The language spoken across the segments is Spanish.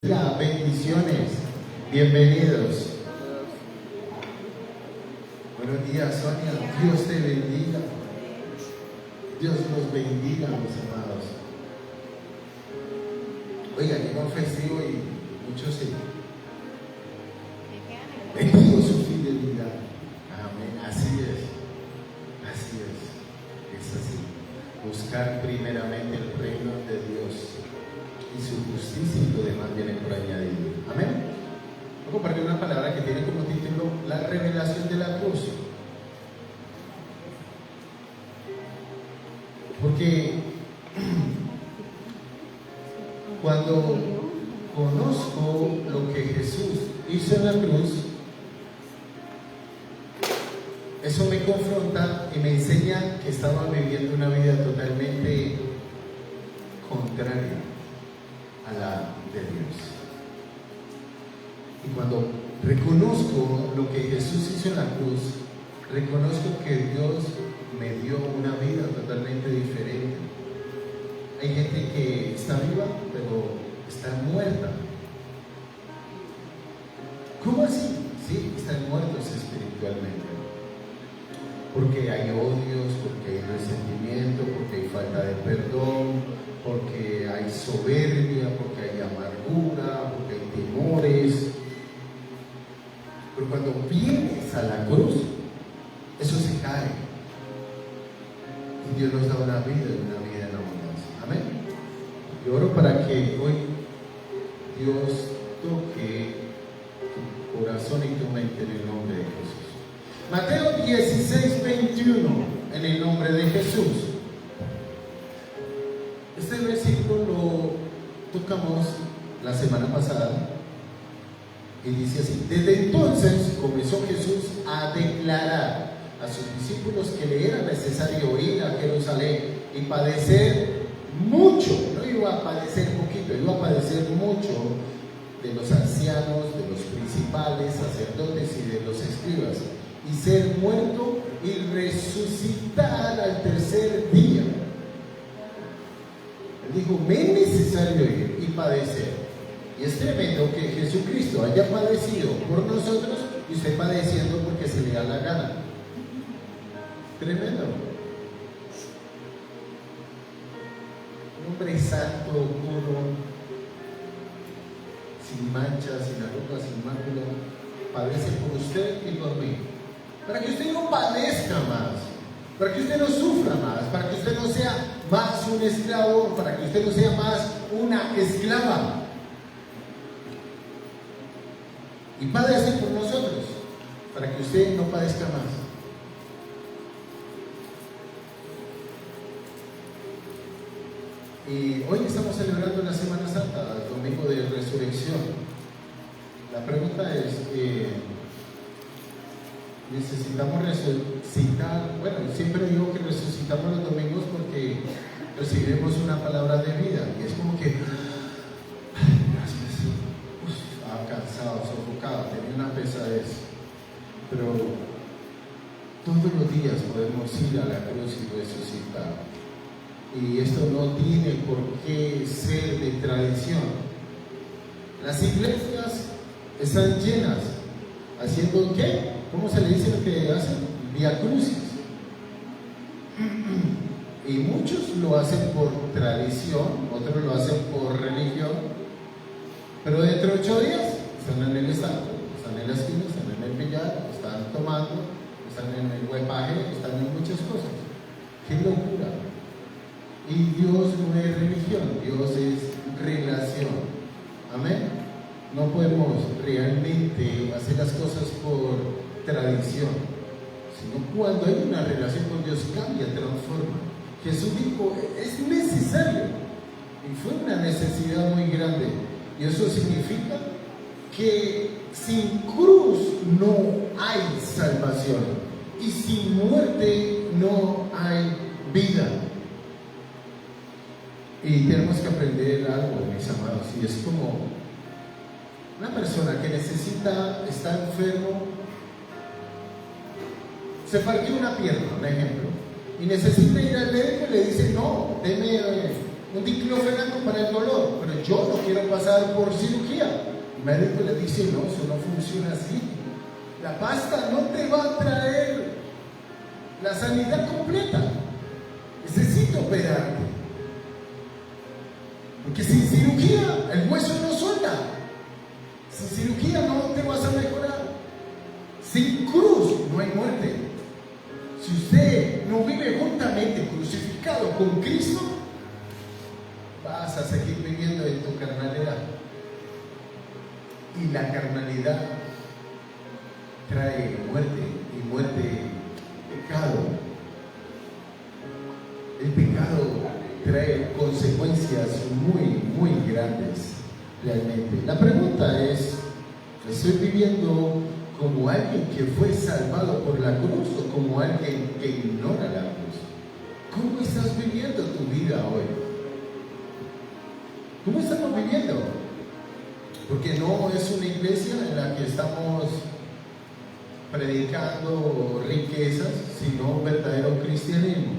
Ya, bendiciones, bienvenidos. Buenos días, Sonia. Dios te bendiga. Dios los bendiga, mis amados. Oiga, llega un festivo y muchos se bendigo su fidelidad. Amén. Así es. Así es. Es así. Buscar primeramente el reino de Dios y su justicia y lo demás viene por añadido. Amén. Voy a compartir una palabra que tiene como título la revelación de la cruz. Porque cuando conozco lo que Jesús hizo en la cruz, eso me confronta y me enseña que estaba viviendo una vida totalmente contraria a la de Dios. Y cuando reconozco lo que Jesús hizo en la cruz, reconozco que Dios me dio una vida totalmente diferente. Hay gente que está viva, pero está muerta. ¿Cómo así? Sí, están muertos espiritualmente. Porque hay odios, porque hay resentimiento, porque hay falta de perdón, porque hay soberbia, porque hay amargura, porque hay temores. Pero cuando vienes a la cruz, eso se cae. Y Dios nos da una vida y una vida en abundancia. Amén. Yo oro para que hoy Dios toque tu corazón y tu mente en el nombre de Jesús. Mateo 16, 21, en el nombre de Jesús. Este versículo lo tocamos la semana pasada y dice así: desde entonces comenzó Jesús a declarar a sus discípulos que le era necesario ir a Jerusalén y padecer mucho. No iba a padecer poquito, iba a padecer mucho de los ancianos, de los principales sacerdotes y de los escribas, y ser muerto y resucitar al tercer día. Él dijo: me es necesario ir y padecer. Y es tremendo que Jesucristo haya padecido por nosotros y usted padeciendo porque se le da la gana. Tremendo. Un hombre santo, puro, sin manchas, sin arrugas, sin mácula, padece por usted y por mí. Para que usted no padezca más, para que usted no sufra más, para que usted no sea más un esclavo, para que usted no sea más una esclava. Y padece por nosotros, para que usted no padezca más. Y hoy estamos celebrando la Semana Santa, el domingo de resurrección. La pregunta es, necesitamos resucitar. Bueno, siempre digo que resucitamos los domingos porque recibimos una palabra de vida y es como que gracias, estaba cansado, sofocado, tenía una pesadez, pero todos los días podemos ir a la cruz y resucitar. Y esto no tiene por qué ser de tradición. Las iglesias están llenas haciendo ¿qué? ¿Cómo se le dice lo que hacen? Vía crucis. Y muchos lo hacen por tradición, otros lo hacen por religión, pero dentro de 8 días están en el estanco, están en la esquina, están en el billar, están tomando, están en el huepaje, están en muchas cosas. ¡Qué locura! Y Dios no es religión, Dios es relación. Amén. No podemos realmente hacer las cosas por tradición, sino cuando hay una relación con Dios cambia, transforma. Jesús dijo: es necesario, y fue una necesidad muy grande, y eso significa que sin cruz no hay salvación y sin muerte no hay vida. Y tenemos que aprender algo, mis amados, y es como una persona que está enfermo, se partió una pierna, un ejemplo, y necesita ir al médico y le dice: no, deme un diclofenaco para el dolor, pero yo no quiero pasar por cirugía. El médico le dice, no, eso no funciona así. La pasta no te va a traer la sanidad completa. Necesito operarte. Porque sin cirugía el hueso no suelta. Sin cirugía no te vas a mejorar. Sin cruz no hay muerte. Si usted no vive juntamente crucificado con Cristo, vas a seguir viviendo en tu carnalidad. Y la carnalidad trae muerte, y muerte, pecado. El pecado trae consecuencias muy, muy grandes, realmente. La pregunta es, ¿estoy viviendo como alguien que fue salvado por la cruz o como alguien que ignora la cruz? ¿Cómo estás viviendo tu vida hoy? ¿Cómo estamos viviendo? Porque no es una iglesia en la que estamos predicando riquezas, sino un verdadero cristianismo.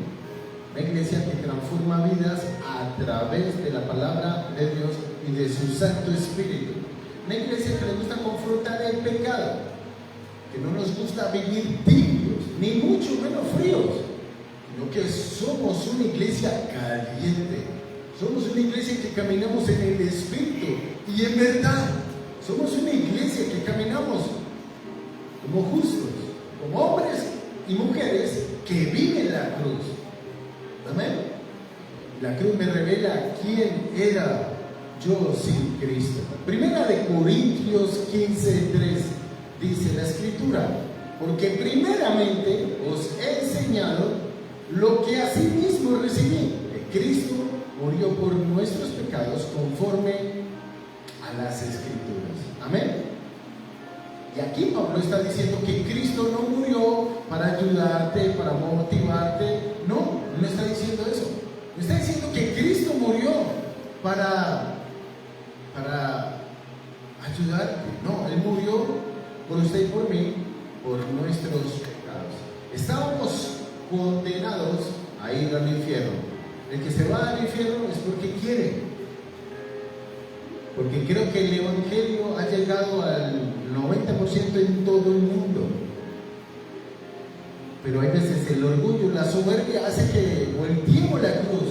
Una iglesia que transforma vidas a través de la palabra de Dios y de su Santo Espíritu. Una iglesia que le gusta confrontar el pecado, que no nos gusta vivir tibios, ni mucho menos fríos, sino que somos una iglesia caliente. Somos una iglesia que caminamos en el Espíritu y en verdad. Somos una iglesia que caminamos como justos, como hombres y mujeres que viven la cruz. Amén. La cruz me revela quién era yo sin Cristo. Primera de Corintios 15:3 dice la Escritura: porque primeramente os he enseñado lo que asimismo recibí, que Cristo murió por nuestros pecados conforme a las Escrituras. Amén. Y aquí Pablo está diciendo que Cristo no murió para ayudarte, para motivarte. No, no está diciendo eso. No está diciendo que Cristo murió para ayudarte. No, Él murió por usted y por mí, por nuestros pecados. Estábamos condenados a ir al infierno. El que se va al infierno es porque quiere. Porque creo que el Evangelio ha llegado al 90% en todo el mundo. Pero hay veces el orgullo, la soberbia hace que volteemos la cruz.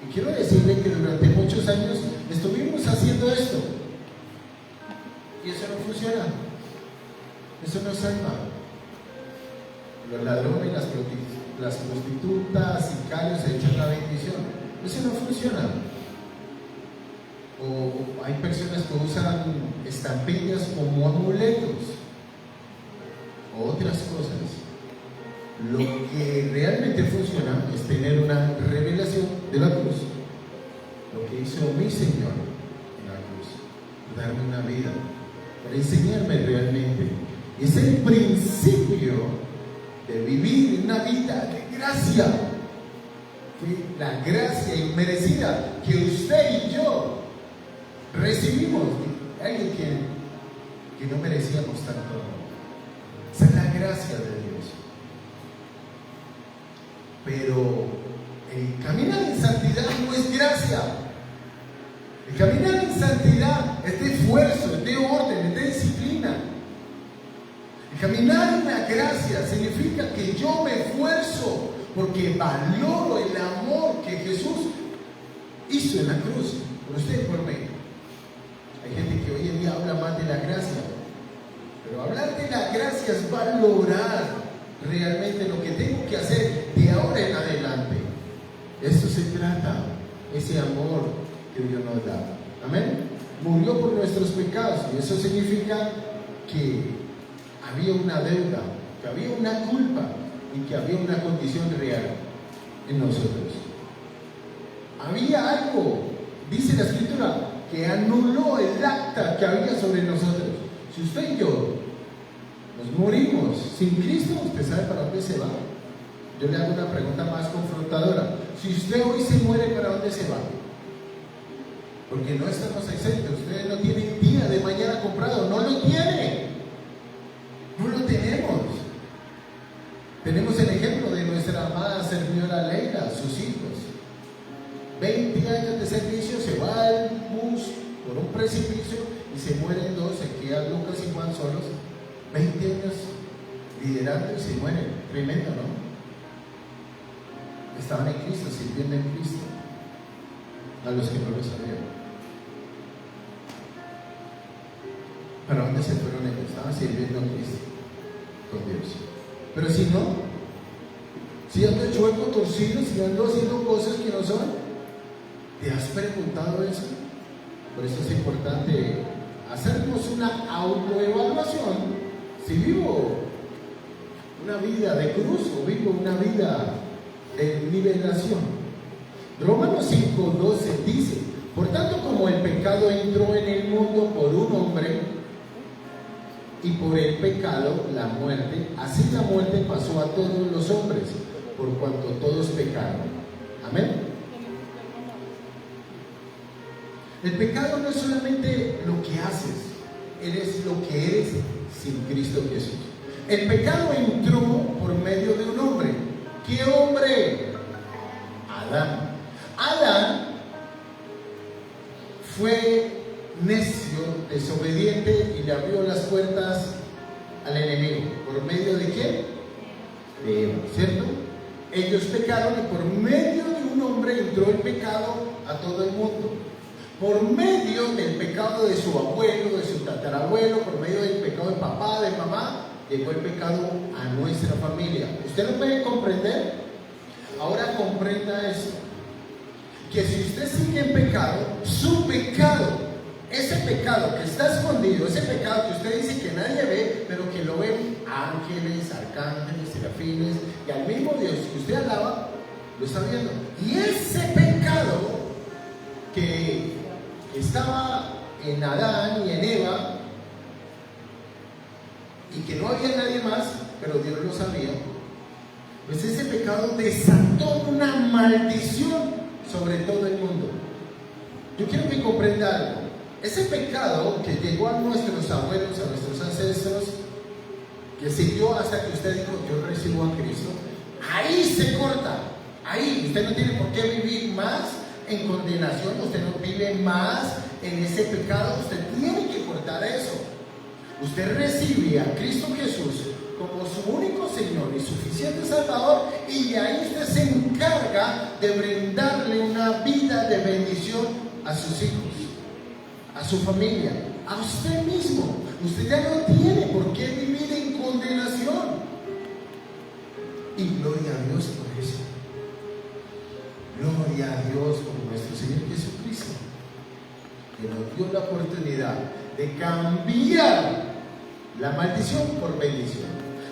Y quiero decirle que durante muchos años estuvimos haciendo esto. Y eso no funciona. Eso no salva. Los ladrones, las prostitutas, sicarios se echan la bendición. Eso no funciona. O hay personas que usan estampillas como amuletos o otras cosas. Lo que realmente funciona es tener una revelación de la cruz, lo que hizo mi Señor en la cruz, darme una vida, para enseñarme realmente. Es el principio de vivir una vida de gracia, que la gracia inmerecida que usted y yo recibimos, alguien que no merecíamos tanto amor. Esa es la gracia de Dios. Pero el caminar en santidad no es gracia. El caminar en santidad es de esfuerzo, es de orden, es de disciplina. El caminar en la gracia significa que yo me esfuerzo porque valoro el amor que Jesús hizo en la cruz por usted y por mí. Hay gente que hoy en día habla más de la gracia, pero hablar de la gracia es valorar realmente lo que tengo que hacer de ahora en adelante. Eso se trata, ese amor que Dios nos da. Amén. Murió por nuestros pecados, y eso significa que había una deuda, que había una culpa y que había una condición real en nosotros. Había algo, dice la Escritura, que anuló el acta que había sobre nosotros. Si usted y yo nos morimos sin Cristo, ¿usted sabe para dónde se va? Yo le hago una pregunta más confrontadora. Si usted hoy se muere, ¿para dónde se va? Porque no estamos exentos. Ustedes no tienen día de mañana comprado. No lo tienen. No lo tenemos. Tenemos el ejemplo de nuestra amada servidora Leila, sus hijos. 20 años de servicio, se va el bus por un precipicio y se mueren dos, se quedan Lucas y Juan solos. 20 años liderando y se mueren. Tremendo, ¿no? Estaban en Cristo, sirviendo en Cristo, a los que no lo sabían. ¿Para dónde se fueron ellos? Estaban sirviendo a Cristo, con Dios. Pero si no, si ando chueco, torcido, si ando haciendo cosas que no son, ¿te has preguntado eso? Por eso es importante hacernos una autoevaluación. Si vivo una vida de cruz o vivo una vida de liberación. Romanos 5:12 dice: por tanto, como el pecado entró en el mundo por un hombre, y por el pecado la muerte, así la muerte pasó a todos los hombres, por cuanto todos pecaron. Amén. El pecado no es solamente lo que haces, eres lo que eres sin Cristo Jesús. El pecado entró por medio de un hombre. ¿Qué hombre? Adán. Adán fue necio, desobediente y le abrió las puertas al enemigo. ¿Por medio de qué? De Eva, ¿cierto? Ellos pecaron y por medio de un hombre entró el pecado a todo el mundo. Por medio del pecado de su abuelo, de su tatarabuelo, por medio del pecado de papá, de mamá, llegó el pecado a nuestra familia. ¿Usted lo puede comprender? Ahora comprenda esto: que si usted sigue en pecado, su pecado, ese pecado que está escondido, ese pecado que usted dice que nadie ve, pero que lo ven ángeles, arcángeles, serafines, y al mismo Dios que usted alaba, lo está viendo. Y ese pecado que estaba en Adán y en Eva, y que no había nadie más, pero Dios lo sabía, pues ese pecado desató una maldición sobre todo el mundo. Yo quiero que comprenda algo. Ese pecado que llegó a nuestros abuelos, a nuestros ancestros, que siguió hasta que usted dijo: yo recibo a Cristo, ahí se corta. Ahí usted no tiene por qué vivir más en condenación, usted no vive más en ese pecado, usted tiene que cortar eso. Usted recibe a Cristo Jesús como su único Señor y suficiente Salvador, y de ahí usted se encarga de brindarle una vida de bendición a sus hijos, a su familia, a usted mismo. Usted ya no tiene por qué vivir en condenación. Y gloria a Dios por eso. Gloria a Dios por nuestro Señor Jesucristo, que nos dio la oportunidad de cambiar la maldición por bendición,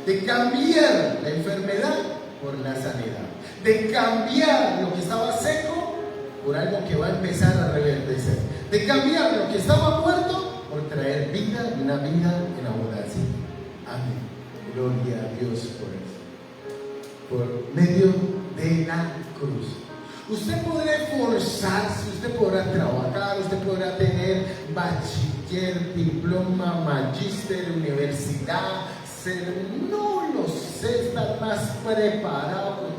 de cambiar la enfermedad por la sanidad, de cambiar lo que estaba seco por algo que va a empezar a reverdecer, de cambiar lo que estaba muerto por traer vida y una vida en abundancia. Amén. Gloria a Dios por eso. Por medio de la cruz. Usted podrá esforzarse, usted podrá trabajar, usted podrá tener bachiller, diploma, magíster, universidad, no lo sé, estar más preparado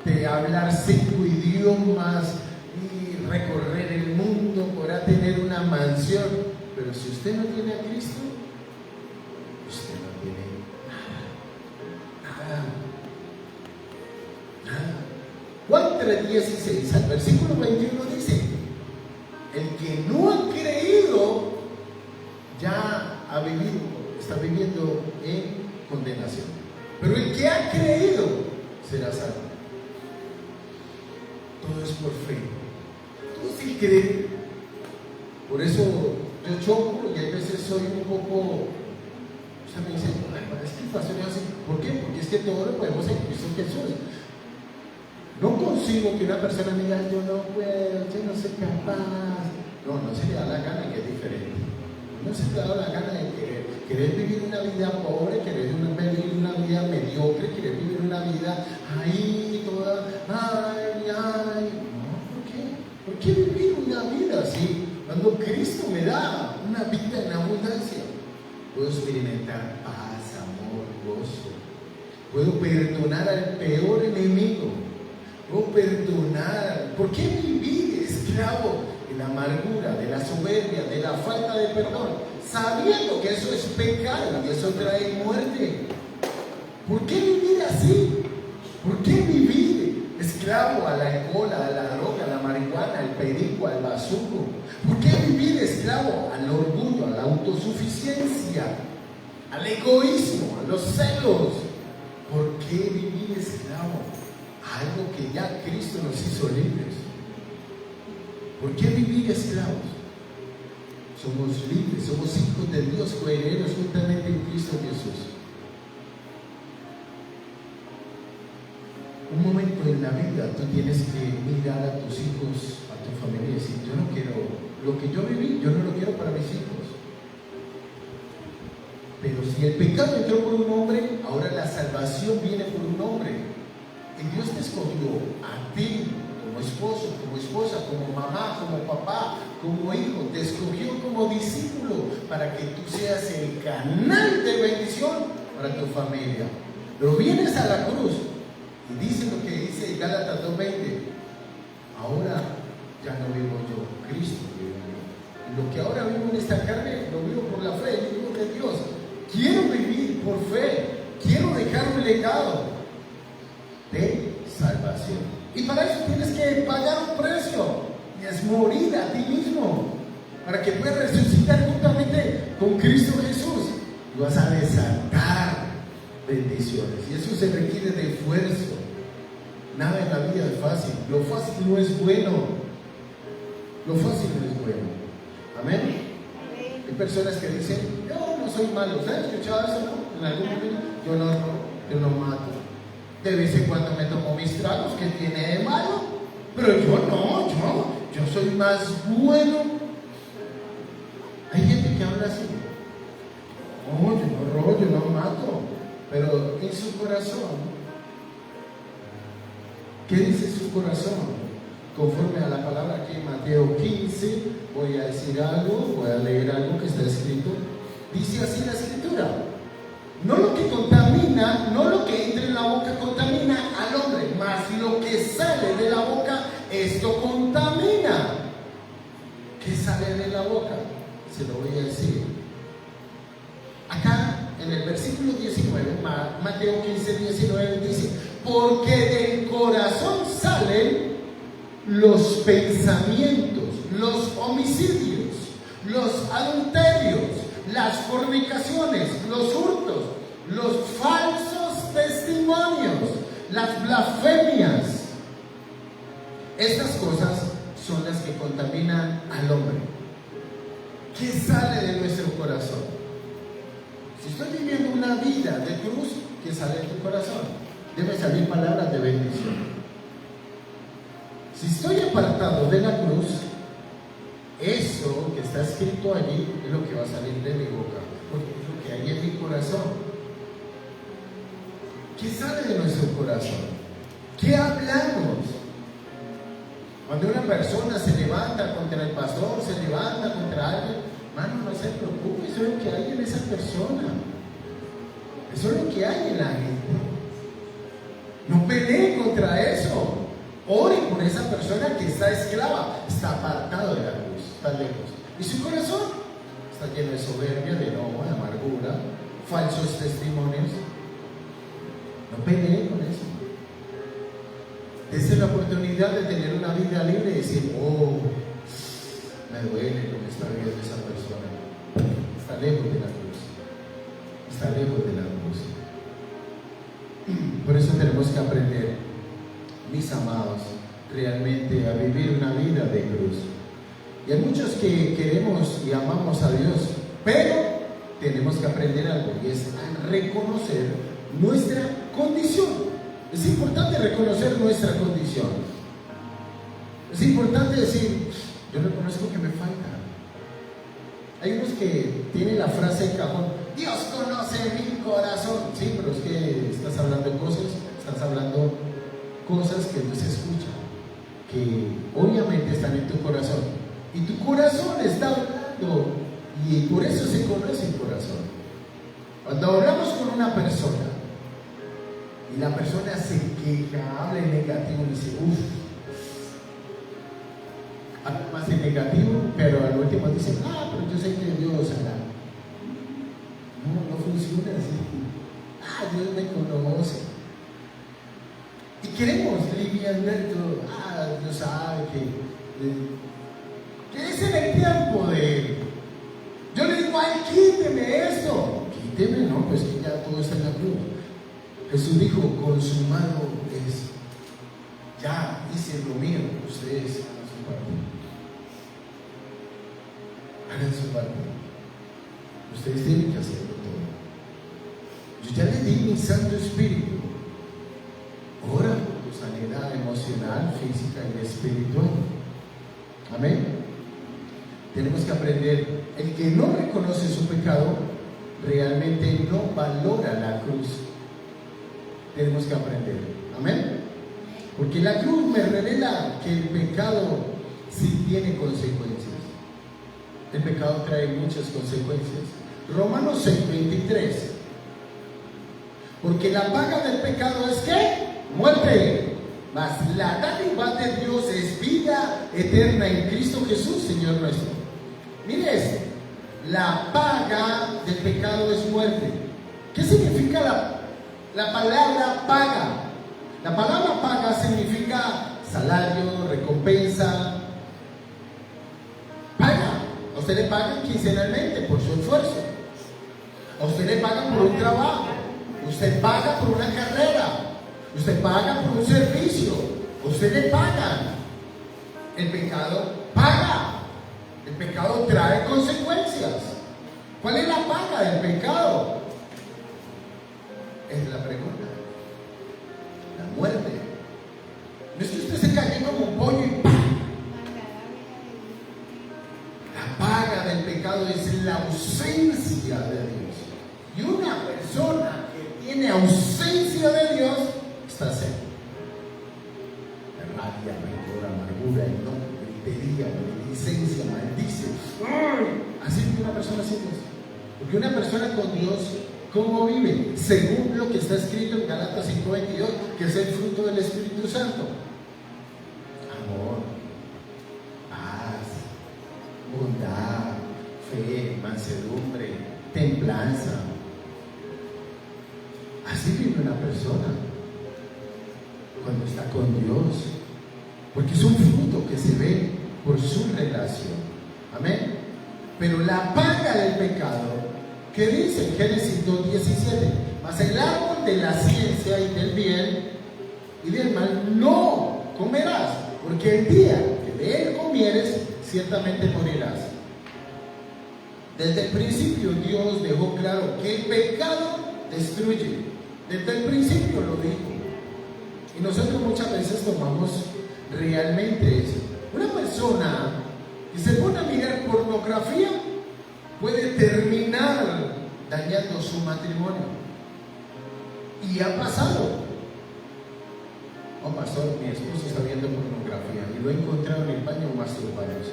yo de hablar 5 idiomas y recorrer el mundo, podrá tener una mansión, pero si usted no tiene a Cristo, usted no tiene nada. Juan 3:16 al versículo 21 dice: el que no ha creído ya ha vivido, está viviendo en condenación, pero el que ha creído será salvo. Todo es por fe, todo es el creer. Por eso yo choco y a veces soy un poco, o sea, me dicen: es que el pastor es así. ¿Por qué? Porque es que todo lo podemos en Cristo Jesús. No consigo que una persona me diga: yo no puedo, yo no soy capaz. No se le da la gana, que es diferente. No se le da la gana de querer vivir una vida pobre, querer vivir una vida mediocre, querer vivir una vida ahí toda, ay. No, ¿por qué? ¿Por qué vivir una vida así? Cuando Cristo me da una vida en abundancia, puedo experimentar paz, amor, gozo. Puedo perdonar al peor enemigo. Oh, perdonar. ¿Por qué vivir esclavo de la amargura, de la soberbia, de la falta de perdón, sabiendo que eso es pecado y eso trae muerte? ¿Por qué vivir así? ¿Por qué vivir esclavo al alcohol, a la droga, a la marihuana, al perico, al bazuco? ¿Por qué vivir esclavo al orgullo, a la autosuficiencia, al egoísmo, a los celos? ¿Por qué vivir esclavo a algo que ya Cristo nos hizo libres? ¿Por qué vivir esclavos? Somos libres, somos hijos de Dios, coherederos juntamente en Cristo Jesús. Un momento en la vida tú tienes que mirar a tus hijos, a tu familia y decir: yo no quiero, lo que yo viví, yo no lo quiero para mis hijos. Pero si el pecado entró por un hombre, ahora la salvación viene por un hombre. Y Dios te escogió a ti como esposo, como esposa, como mamá, como papá, como hijo. Te escogió como discípulo para que tú seas el canal de bendición para tu familia. Pero vienes a la cruz y dice lo que dice Gálatas 2:20: ahora ya no vivo yo, Cristo vive en mí. Y lo que ahora vivo en esta carne, lo vivo por la fe, yo vivo de Dios. Quiero vivir por fe, quiero dejar un legado de salvación. Y para eso tienes que pagar un precio, y es morir a ti mismo, para que puedas resucitar juntamente con Cristo Jesús. Y vas a desatar bendiciones, y eso se requiere de esfuerzo. Nada en la vida es fácil. Lo fácil no es bueno. Lo fácil no es bueno. Amén. Hay personas que dicen: yo no soy malo. ¿Ustedes han escuchado eso, no? En algún momento: yo no robo, yo no mato. De vez en cuando me tomo mis tragos, ¿qué tiene de malo? Pero yo no, yo soy más bueno. Hay gente que habla así: no, yo no robo, yo no mato. Pero en su corazón, ¿qué dice su corazón? Conforme a la palabra aquí en Mateo 15, voy a decir algo, voy a leer algo que está escrito. Dice así la escritura: no lo que contamina, no lo que entra en la boca contamina al hombre, mas lo que sale de la boca, esto contamina. ¿Qué sale de la boca? Se lo voy a decir. Acá en el versículo 19, Mateo 15, 19 dice: porque del corazón salen los pensamientos, los homicidios, los adulterios, las fornicaciones, los hurtos, los falsos testimonios, las blasfemias. Estas cosas son las que contaminan al hombre. ¿Qué sale de nuestro corazón? Si estoy viviendo una vida de cruz, ¿qué sale de tu corazón? Debe salir palabras de bendición. Si estoy apartado de la cruz, eso que está escrito allí es lo que va a salir de mi boca, porque es lo que hay en mi corazón. ¿Qué sale de nuestro corazón? ¿Qué hablamos? Cuando una persona se levanta contra el pastor, se levanta contra alguien, hermano, no se preocupe, eso es lo que hay en esa persona. Eso es lo que hay en la gente. No pelee contra eso. Ore por esa persona que está esclava, está apartado de la cruz, está lejos. Y su corazón está lleno de soberbia, de enojo, de amargura, falsos testimonios. No pelee con eso. Esa es la oportunidad de tener una vida libre y decir: oh, me duele lo que está viviendo esa persona. Está lejos de la cruz. Está lejos de la cruz. Por eso tenemos que aprender, mis amados, realmente a vivir una vida de cruz. Y hay muchos que queremos y amamos a Dios, pero tenemos que aprender algo, y es a reconocer nuestra condición. Es importante reconocer nuestra condición. Es importante decir: yo reconozco que me falta. Hay unos que tienen la frase de cajón: Dios conoce mi corazón. Sí, pero es que estás hablando cosas que no se escuchan, que obviamente están en tu corazón. Y tu corazón está hablando, y por eso se conoce el corazón. Cuando hablamos con una persona Y la persona se queja, habla en negativo y dice, uff, habla más en negativo, pero al último dice, pero yo sé que Dios hará. No funciona así. Dios me conoce. Y queremos lidiar todo. Dios sabe que es en el tiempo de Él. Yo le digo, quíteme esto. Quíteme, no, pues que ya todo está en la cruz. Jesús dijo, consumado es. Ya hice lo mío, ustedes hagan su parte. Hagan su parte. Ustedes tienen que hacerlo todo. Yo ya les di mi Santo Espíritu. Ora por tu sanidad emocional, física y espiritual. Amén. Tenemos que aprender. El que no reconoce su pecado realmente no valora la cruz. Tenemos que aprender. Amén. Porque la cruz me revela que el pecado sí tiene consecuencias. El pecado trae muchas consecuencias. Romanos 6:23. Porque la paga del pecado es ¿qué? Muerte. Mas la dádiva de Dios es vida eterna en Cristo Jesús, Señor nuestro. Mire esto. La paga del pecado es muerte. ¿Qué significa la palabra paga? La palabra paga significa salario, recompensa. Paga. A usted le pagan quincenalmente por su esfuerzo. A usted le pagan por un trabajo. Usted paga por una carrera. Usted paga por un servicio. Usted le pagan. El pecado paga. El pecado trae consecuencias. ¿Cuál es la paga del pecado? Es la pregunta. La muerte. No es que usted se cayó como un pollo y ¡pam! La paga del pecado es la ausencia de Dios. Y una persona que tiene ausencia de Dios está seco. Rabia, rencor, amargura, enojo, gritería, maledicencia, maldice. Así vive una persona sin Dios. Porque una persona con Dios, ¿cómo vive? Según lo que está escrito en Gálatas 5:22, que es el fruto del Espíritu Santo. Amor, paz, bondad, fe, mansedumbre, templanza. Así vive una persona cuando está con Dios, porque es un fruto que se ve por su relación. Amén. Pero la paga del pecado, ¿qué dice en Génesis 2:17? Mas el árbol de la ciencia y del bien y del mal no comerás, porque el día que de él comieres, ciertamente morirás. Desde el principio Dios dejó claro que el pecado destruye. Desde el principio lo dijo. Y nosotros muchas veces tomamos realmente eso. Una persona que se pone a mirar pornografía puede terminar dañando su matrimonio. Y ha pasado. Oh, pastor, mi esposo está viendo pornografía y lo he encontrado en el baño masturbándose.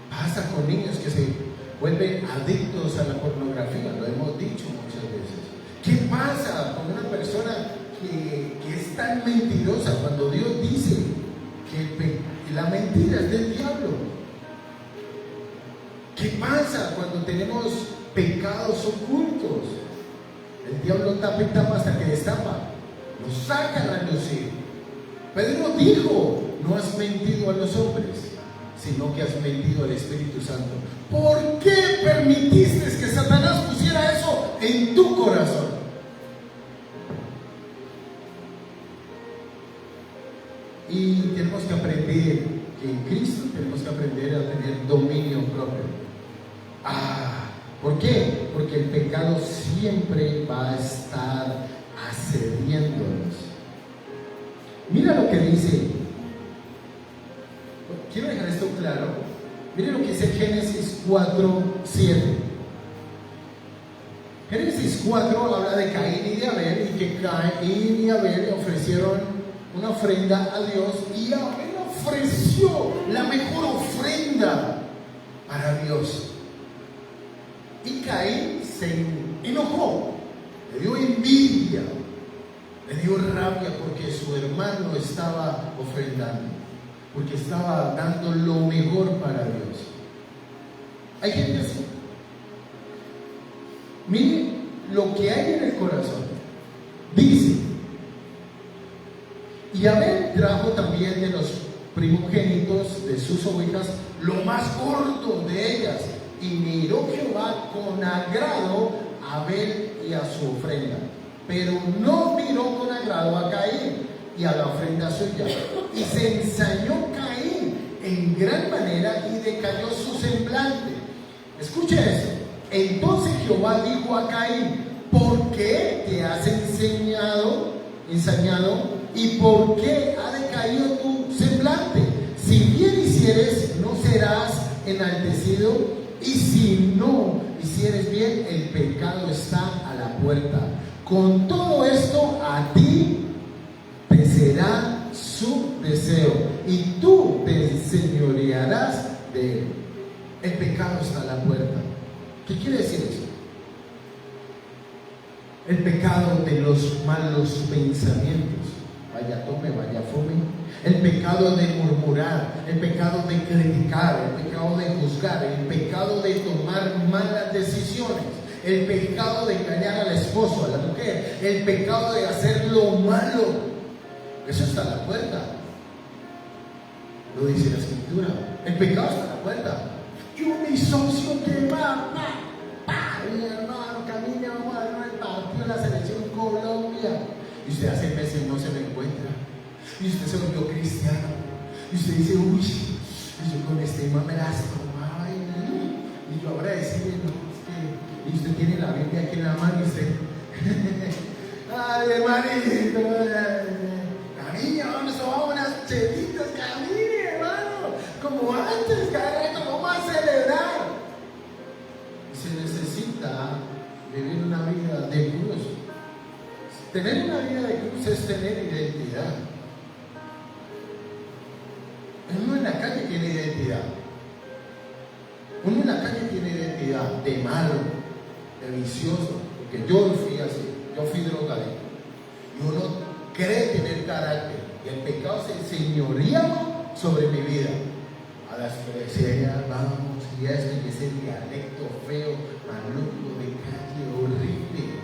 Pasa con niños que se vuelven adictos a la pornografía, lo hemos dicho muchas veces. ¿Qué pasa con una persona que es tan mentirosa cuando Dios dice que la mentira es del diablo? ¿Qué pasa cuando tenemos pecados ocultos? El diablo tapa y tapa hasta que destapa, nos saca a lucir. Pedro dijo: no has mentido a los hombres, sino que has mentido al Espíritu Santo. ¿Por qué permitiste que Satanás pusiera eso en tu corazón? Y tenemos que aprender que en Cristo tenemos que aprender a tener dominio propio. ¿Por qué? Porque el pecado siempre va a estar asediándonos. Mira lo que dice. Quiero dejar esto claro. Miren lo que dice Génesis 4:7. Génesis 4 habla de Caín y de Abel, y que Caín y Abel ofrecieron una ofrenda a Dios, y Abel ofreció la mejor ofrenda para Dios. Y Caín se enojó le dio envidia, le dio rabia porque su hermano estaba ofrendando, porque estaba dando lo mejor para Dios. Hay gente así. Mire lo que hay en el corazón. Dice: y Abel trajo también de los primogénitos de sus ovejas lo más gordo de ellas, y miró Jehová con agrado a Abel y a su ofrenda, pero no miró con agrado a Caín y a la ofrenda suya, y se ensañó Caín en gran manera y decayó su semblante. Escuche eso. Entonces Jehová dijo a Caín: ¿por qué te has ensañado? ¿Y por qué ha decaído tu semblante? Si bien hicieres, no serás enaltecido, y si no hicieres bien, el pecado está a la puerta. Con todo esto, a ti te será su deseo, y tú te enseñorearás de él. El pecado está a la puerta. ¿Qué quiere decir eso? El pecado de los malos pensamientos. Vaya tome, vaya fume. El pecado de murmurar, el pecado de criticar, el pecado de juzgar, el pecado de tomar malas decisiones, el pecado de engañar al esposo, a la mujer, el pecado de hacer lo malo. Eso está a la puerta. Lo dice la Escritura. El pecado está a la puerta. Yo, mi socio, que va, mi hermano, camina, vamos a dar el partido de la selección Colombia. Y usted hace meses no se me encuentra. Y usted se volvió cristiano. Y usted dice: uy, yo con este imán me las tomaba. Y yo ahora decirle: no, es que. Y usted tiene la Biblia aquí en la mano y usted. Ay, hermanito. Camine, vamos a unas chelitas, camine, hermano. Como antes, cada rato vamos a celebrar. Y se necesita vivir una vida de cruz. Tener una vida de cruz es tener identidad. Uno en la calle tiene identidad. Uno en la calle tiene identidad de malo, de vicioso, porque yo fui así, yo fui drogadicto. Y uno cree tener carácter, y el pecado se enseñorea sobre mi vida. A las freseras vamos, y esto, y ese dialecto feo, maluco, de calle, horrible.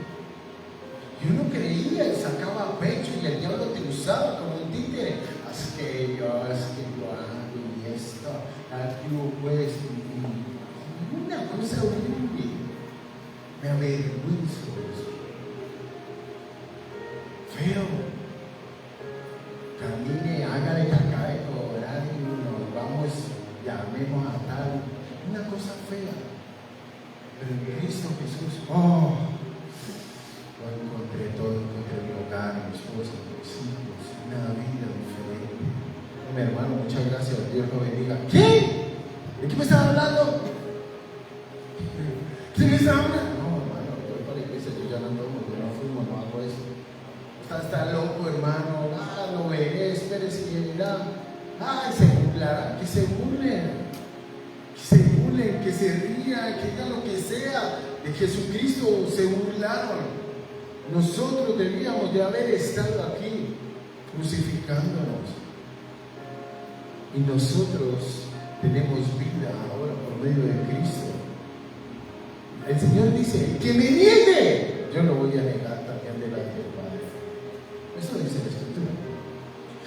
Y uno creía y sacaba pecho, y el diablo te usaba como un títere. Es que yo hago, y esto, aquí pues, una cosa horrible. Me avergüenzo de eso. Feo. Camine, hágale que acabe de cobrar y nos vamos, llamemos a tal. Una cosa fea. Pero en Cristo Jesús, lo encontré todo, encontré mi hogar, mi esposa, mis hijos, una vida diferente. Mi hermano, muchas gracias, Dios lo bendiga. ¿Qué? ¿De qué me estaba hablando? ¿Qué me estaba hablando? No, hermano, yo para la iglesia, yo ya no tomo, yo no fumo, no hago eso. Está loco, hermano. Lo veré, espérese y verá. Se burlará, que se burlen. Que se rían, que digan lo que sea. De Jesucristo se burlaron. Nosotros debíamos de haber estado aquí crucificándonos. Y nosotros tenemos vida ahora por medio de Cristo. El Señor dice: que me niegue, yo lo voy a negar también delante del Padre. Eso dice la Escritura.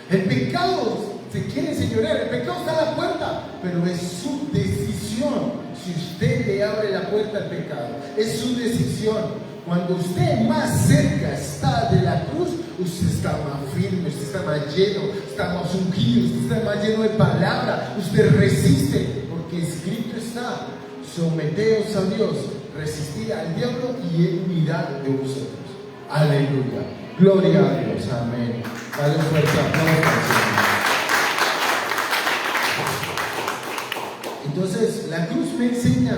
El pecado se quiere enseñorear, el pecado está a la puerta, pero es su decisión. Si usted le abre la puerta al pecado, es su decisión. Cuando usted más cerca está de la cruz, usted está más firme, usted está más lleno, está más ungido, usted está más lleno de palabra, usted resiste, porque escrito está: someteos a Dios, resistid al diablo y él huirá de vosotros. Aleluya, gloria a Dios, amén. Dale un fuerte aplauso al Señor. Entonces, la cruz me enseña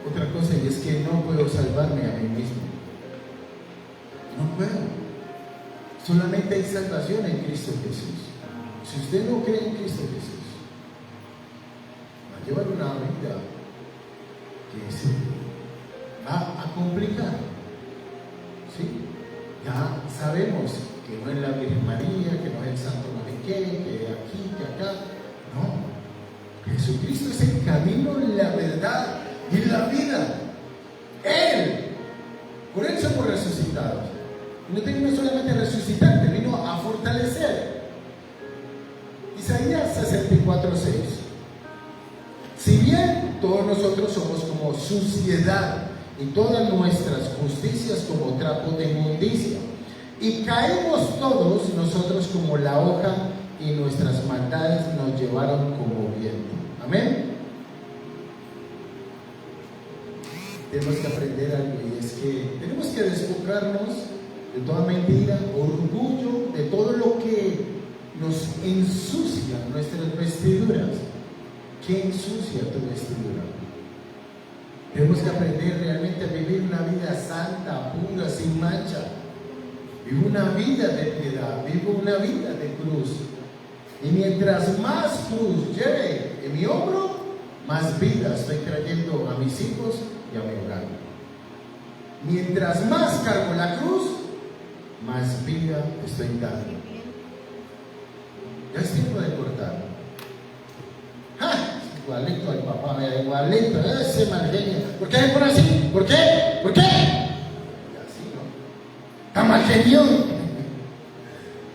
otra cosa, y es que no puedo salvarme a mí mismo. No puedo. Solamente hay salvación en Cristo Jesús. Si usted no cree en Cristo Jesús, va a llevar una vida que se va a complicar. sabemos que no es la Virgen María, que no es el Santo no sé qué, que aquí, que acá. No. Jesucristo es el camino, la verdad y la vida. Él. Por Él somos resucitados. Y no vino solamente a resucitar, te vino a fortalecer. Isaías 64:6. Si bien todos nosotros somos como suciedad y todas nuestras justicias como trapo de inmundicia, y caemos todos nosotros como la hoja, y nuestras maldades nos llevaron como viento. Amén. Tenemos que aprender algo, y es que tenemos que despojarnos de toda mentira, orgullo, de todo lo que nos ensucia nuestras vestiduras. ¿Qué ensucia tu vestidura? Tenemos que aprender realmente a vivir una vida santa, pura, sin mancha. Vivo una vida de piedad, vivo una vida de cruz. Y mientras más cruz lleve en mi hombro, más vida estoy trayendo a mis hijos y a mi hogar. Mientras más cargo la cruz, más vida estoy dando. Ya es tiempo de cortar. ¡Ja! Igualito al papá, vea, igualito, ese mal genio. ¿Por qué es por así? ¿Por qué? ¿Por qué? Y así, ¿no? ¡Está mal genio!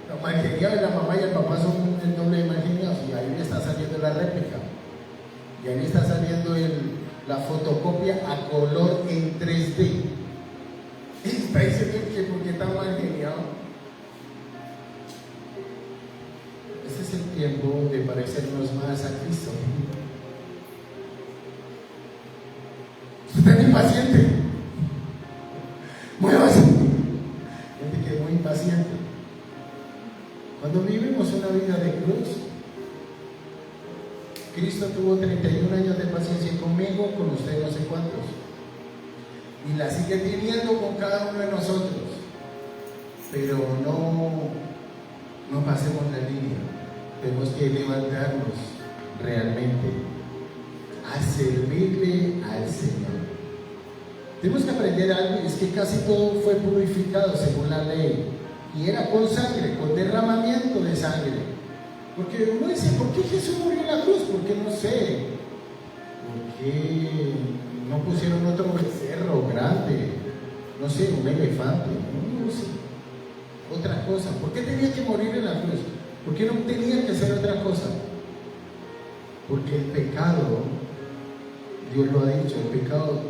Los mal geniados, la mamá y el papá son el doble de mal geniados, y ahí le está saliendo la réplica. Y ahí está saliendo la fotocopia a color en 3D. Y está diciendo que ¿por qué está mal geniado? Este es el tiempo de parecernos más a Cristo. Usted está impaciente. Muévase. Gente que es muy impaciente. Cuando vivimos una vida de cruz, Cristo tuvo 31 años de paciencia conmigo, con usted no sé cuántos, y la sigue teniendo con cada uno de nosotros. Pero no pasemos la línea. Tenemos que levantarnos realmente a servirle al Señor. Tenemos que aprender algo, y es que casi todo fue purificado según la ley, y era con sangre, con derramamiento de sangre. Porque uno dice, ¿por qué Jesús murió en la cruz? Porque no sé. ¿Por qué no pusieron otro becerro grande? No sé, un elefante. No sé. Otra cosa. ¿Por qué tenía que morir en la cruz? ¿Por qué no tenía que ser otra cosa? Porque el pecado, Dios lo ha dicho, el pecado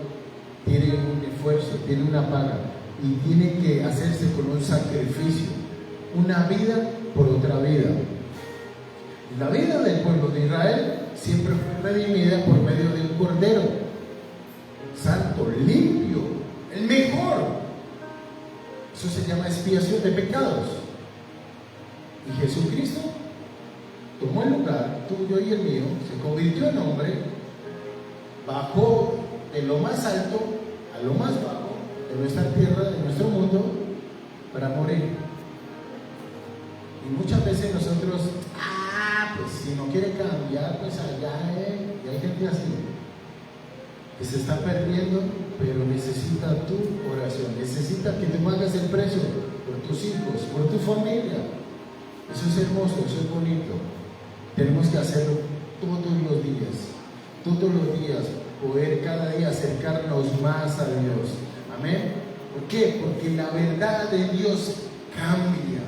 tiene un esfuerzo, tiene una paga, y tiene que hacerse con un sacrificio. Una vida por otra vida. La vida del pueblo de Israel siempre fue redimida por medio de un cordero santo, limpio, el mejor. Eso se llama expiación de pecados. Y Jesucristo tomó el lugar tuyo y el mío, se convirtió en hombre, bajó de lo más alto a lo más bajo de nuestra tierra, de nuestro mundo, para morir. Y muchas veces nosotros, pues si no quiere cambiar, pues allá y hay gente así que se está perdiendo, pero necesita tu oración, necesita que tú hagas el precio por tus hijos, por tu familia. Eso es hermoso, eso es bonito. Tenemos que hacerlo todos los días, poder cada día acercarnos más a Dios. Amén. ¿Por qué? Porque la verdad de Dios cambia,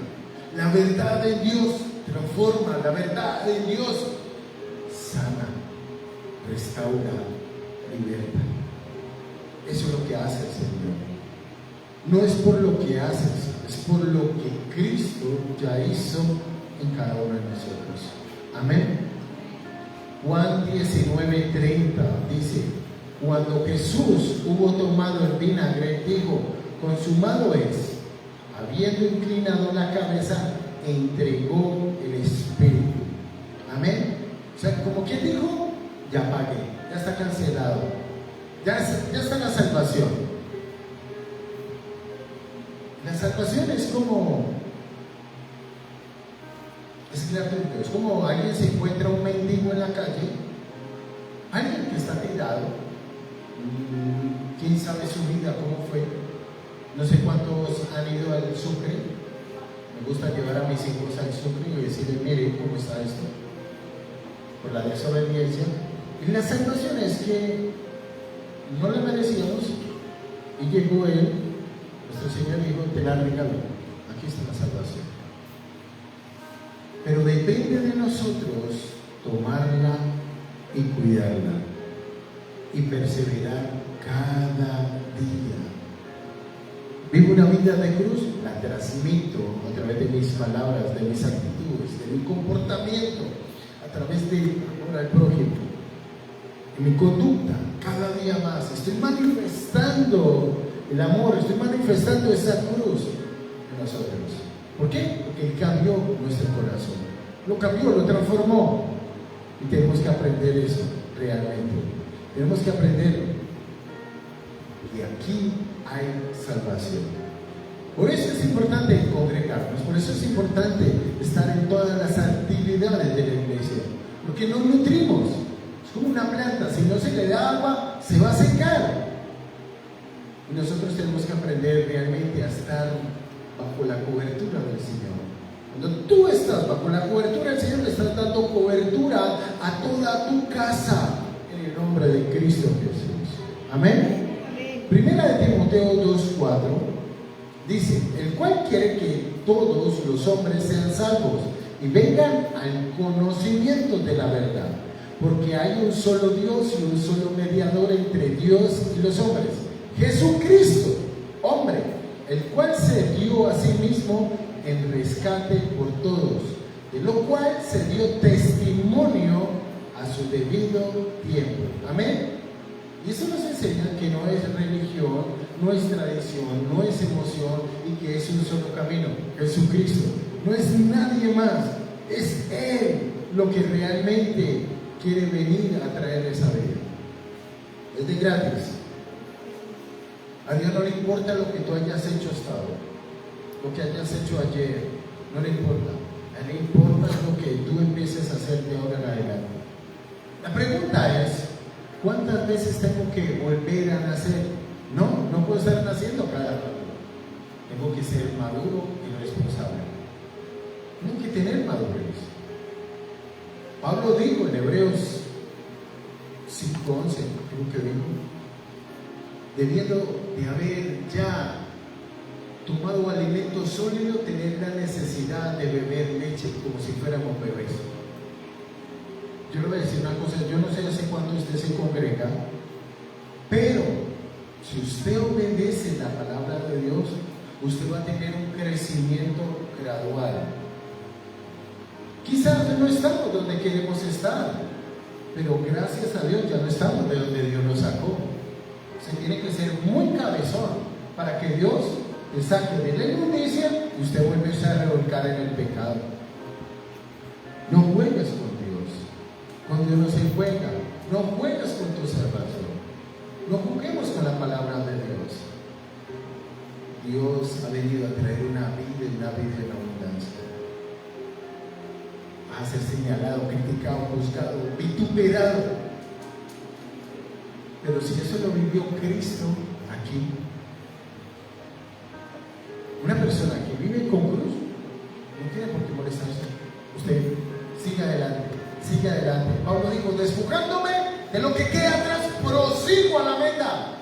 la verdad de Dios transforma, la verdad de Dios sana, restaura, liberta. Eso es lo que hace el Señor. No es por lo que haces, es por lo que Cristo ya hizo en cada uno de nosotros. Amén. Juan 19:30 dice: cuando Jesús hubo tomado el vinagre, dijo, consumado es. Habiendo inclinado la cabeza, entregó el Espíritu. Amén. O sea, como quien dijo, ya pagué, ya está cancelado, ya está la salvación. La salvación es gratuito. Es como alguien se encuentra un mendigo en la calle, alguien que está tirado, quién sabe su vida cómo fue. No sé cuántos han ido al Sucre Me gusta llevar a mis hijos al súper y decirles, mire cómo está esto, por la desobediencia. Y la salvación es que no le merecíamos, y llegó Él, nuestro Señor dijo, te la regalo, aquí está la salvación. Pero depende de nosotros tomarla y cuidarla y perseverar cada día. Vivo una vida de cruz, la transmito a través de mis palabras, de mis actitudes, de mi comportamiento, a través de amor al prójimo, en mi conducta, cada día más. Estoy manifestando el amor, estoy manifestando esa cruz en nosotros. ¿Por qué? Porque Él cambió nuestro corazón, lo cambió, lo transformó, y tenemos que aprender eso realmente. Tenemos que aprender que aquí hay salvación. Por eso es importante congregarnos, por eso es importante estar en todas las actividades de la iglesia, porque nos nutrimos. Es como una planta, si no se le da agua, se va a secar. Y nosotros tenemos que aprender realmente a estar bajo la cobertura del Señor. Cuando tú estás bajo la cobertura del Señor, le estás dando cobertura a toda tu casa, en el nombre de Cristo Jesús. Amén. Primera de Timoteo 2:4 dice, el cual quiere que todos los hombres sean salvos y vengan al conocimiento de la verdad, porque hay un solo Dios y un solo mediador entre Dios y los hombres, Jesucristo, hombre, el cual se dio a sí mismo en rescate por todos, de lo cual se dio testimonio a su debido tiempo. Amén. Y eso nos enseña que no es religión, no es tradición, no es emoción, y que es un solo camino, Jesucristo. No es nadie más, es Él lo que realmente quiere venir a traer esa vida. Es de gratis. A Dios no le importa lo que tú hayas hecho hasta ahora, lo que hayas hecho ayer, no le importa. A Él le importa lo que tú empieces a hacer de ahora en adelante. La pregunta es, ¿cuántas veces tengo que volver a nacer? No puedo estar naciendo cada rato. Tengo que ser maduro y responsable. Tengo que tener madurez. Pablo dijo en Hebreos 5:11, creo que dijo, debiendo de haber ya tomado alimento sólido, tener la necesidad de beber leche como si fuéramos bebés. Yo le voy a decir una cosa, yo no sé hace cuánto usted se congrega, pero si usted obedece la palabra de Dios, usted va a tener un crecimiento gradual. Quizás no estamos donde queremos estar, pero gracias a Dios ya no estamos de donde Dios nos sacó. Se tiene que ser muy cabezón para que Dios te saque de la inmundicia y usted vuelve a revolcar en el pecado. No juegues con Dios. Con Dios no se juega. No juegues con tu salvación. No juguemos con la palabra de Dios. Dios ha venido a traer una vida en abundancia. Vas a ser señalado, criticado, juzgado, vituperado. Pero si eso lo vivió Cristo aquí, una persona que vive con cruz no tiene por qué molestarse. Usted sigue adelante, sigue adelante. Pablo dijo, despojándome de lo que queda atrás, prosigo a la meta.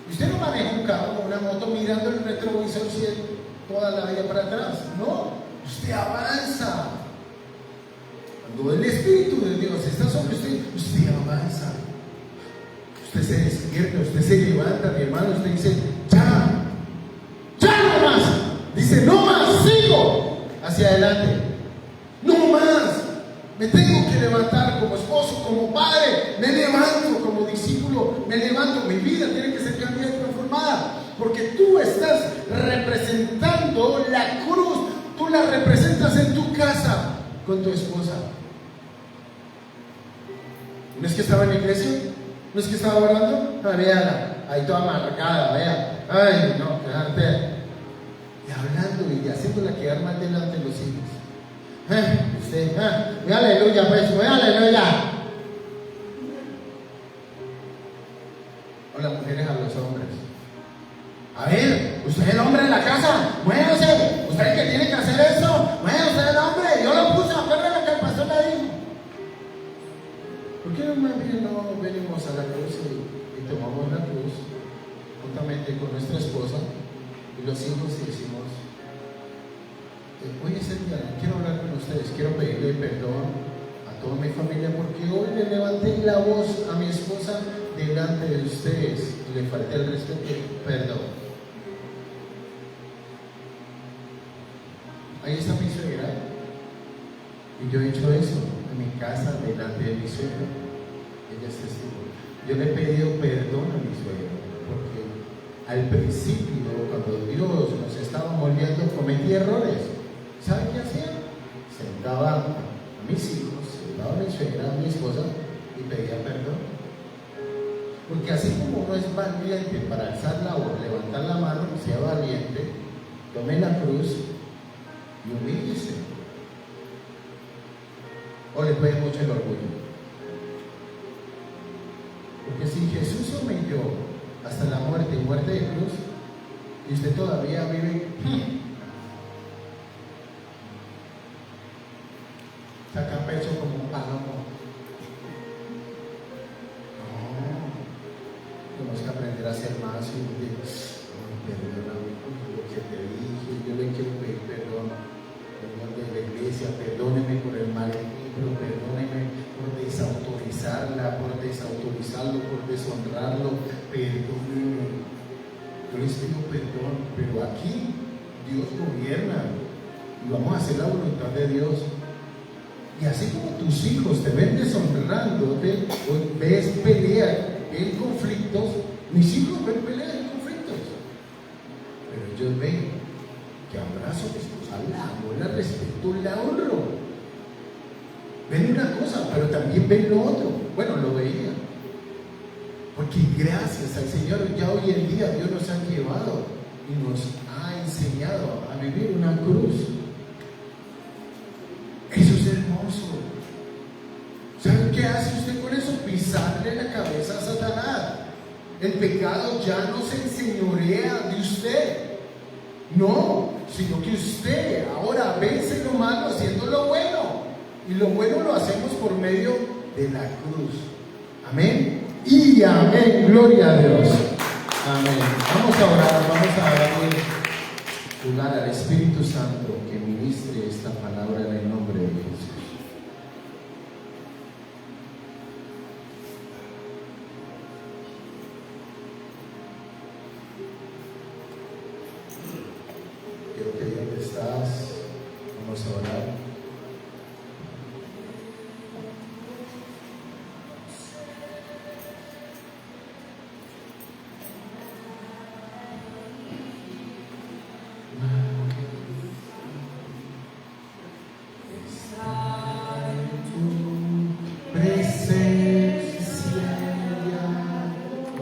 Usted no maneja un carro o una moto mirando el retrovisor toda la vida para atrás. No, usted avanza. Cuando el Espíritu de Dios está sobre usted, usted avanza. Usted se despierta, usted se levanta, mi hermano, usted dice, ya no más. Dice, no más, sigo hacia adelante. No más. Me tengo que levantar como esposo, como padre. Me levanto como discípulo. Me levanto. Mi vida tiene que ser cambiada y transformada. Porque tú estás representando la cruz. Tú la representas en tu casa con tu esposa. ¿No es que estaba en la iglesia? ¿No es que estaba orando? Ah, véala, ahí toda amargada, vea. Ay, no, quédate. Y hablando y haciéndola quedar mal delante de los hijos. Usted, ve aleluya, pues, ve aleluya. O las mujeres a los hombres. A ver, usted es el hombre en la casa, muévase. Usted es el que tiene que hacer eso. ¿Por qué más bien no venimos a la cruz y tomamos la cruz juntamente con nuestra esposa y los hijos y decimos, hoy es el día, quiero hablar con ustedes, quiero pedirle perdón a toda mi familia porque hoy le levanté la voz a mi esposa delante de ustedes y le falté el respeto? Perdón. Ahí está mi suegra y yo he hecho eso en mi casa delante de mi suegra. Ella es testigo. Yo le he pedido perdón a mi suegra porque al principio, cuando Dios nos estaba moldeando, cometí errores. ¿Sabe qué hacía? Sentaba a mis hijos, sentaba a mi suegra, a mi esposa y pedía perdón. Porque así como uno es valiente para alzar la voz, levantar la mano, sea valiente, tome la cruz y humíllese. O le puede mucho el orgullo. Porque si Jesús se humilló hasta la muerte y muerte de cruz, y usted todavía vive, saca pecho como un palomo. No, tenemos que aprender a ser más y perdóname por lo que te dije, yo le quiero pedir perdón. Perdón de la iglesia, perdóneme por el mal ejemplo, perdóneme por desautorizarla, por desautorizarlo, por deshonrarlo, perdóneme. Yo les pido perdón, pero aquí Dios gobierna y vamos a hacer la voluntad de Dios. Y así como tus hijos te ven deshonrándote, o ves pelea, ven conflictos, mis hijos ven peleas y conflictos, pero ellos ven que abrazo a mi esposa, la amo, la respeto, la honro. Ven una cosa, pero también ven lo otro. Bueno, lo veía. Porque gracias al Señor, ya hoy en día Dios nos ha llevado y nos ha enseñado a vivir una cruz. Eso es hermoso. ¿Saben qué hace usted con eso? Pisarle la cabeza a Satanás. El pecado ya no se enseñorea de usted. No, sino que usted ahora vence lo malo haciendo lo bueno. Y lo bueno lo hacemos por medio de la cruz. Amén. Y amén. Gloria a Dios. Amén. Vamos a orar, vamos a darle lugar al Espíritu Santo que ministre esta palabra en el nombre de Jesús. Quiero que donde estás, vamos a orar.